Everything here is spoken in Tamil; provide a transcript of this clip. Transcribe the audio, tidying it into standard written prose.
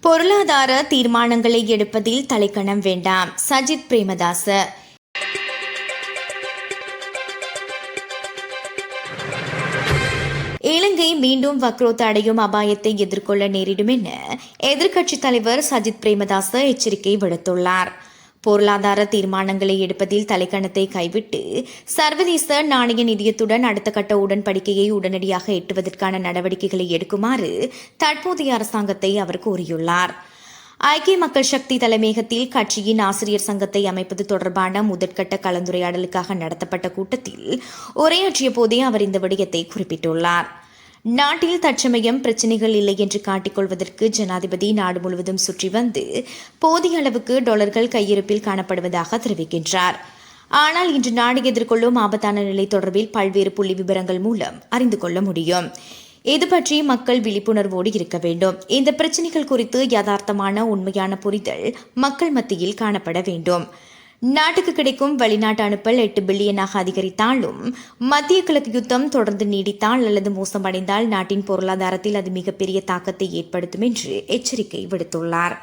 பொருளாதார தீர்மானங்களை எடுப்பதில் தலைக்கணம் வேண்டாம். சஜித் பிரேமதாச. இலங்கை மீண்டும் வக்ரோத் அடையும் அபாயத்தை எதிர்கொள்ள நேரிடும் என எதிர்க்கட்சித் தலைவர் சஜித் பிரேமதாச எச்சரிக்கை விடுத்துள்ளார். பொருளாதார தீர்மானங்களை எடுப்பதில் தலைக்கணத்தை கைவிட்டு சர்வதேச நாணய நிதியத்துடன் அடுத்த கட்ட உடன்படிக்கையை உடனடியாக எட்டுவதற்கான நடவடிக்கைகளை எடுக்குமாறு தற்போதைய அரசாங்கத்தை அவர் கோரியுள்ளார். ஐக்கிய மக்கள் சக்தி தலைமையகத்தில் கட்சியின் ஆசிரியர் சங்கத்தை அமைப்பது தொடர்பான முதற்கட்ட கலந்துரையாடலுக்காக நடத்தப்பட்ட கூட்டத்தில் உரையாற்றிய போதே அவர் இந்த விடயத்தை குறிப்பிட்டுள்ளார். நாட்டில் தற்சமயம் பிரச்சினைகள் இல்லை என்று காட்டிக்கொள்வதற்கு ஜனாதிபதி நாடு முழுவதும் சுற்றி வந்து போதிய அளவுக்கு டாலர்கள் கையிருப்பில் காணப்படுவதாக தெரிவிக்கின்றார். ஆனால் இன்று நாடு எதிர்கொள்ளும் ஆபத்தான நிலை தொடர்பில் பல்வேறு புள்ளி விவரங்கள் மூலம் அறிந்து கொள்ள முடியும். இது பற்றி மக்கள் விழிப்புணர்வோடு இருக்க வேண்டும். இந்த பிரச்சினைகள் குறித்து யதார்த்தமான உண்மையான புரிதல் மக்கள் மத்தியில் காணப்பட வேண்டும். நாட்டுக்கு கிடைக்கும் வெளிநாட்டு அனுப்பல் 8 பில்லியனாக அதிகரித்தாலும் மத்திய கிழக்கு யுத்தம் தொடர்ந்து நீடித்தால் அல்லது மோசமடைந்தால் நாட்டின் பொருளாதாரத்தில் அது மிகப்பெரிய தாக்கத்தை ஏற்படுத்தும் என்று எச்சரிக்கை விடுத்துள்ளார்.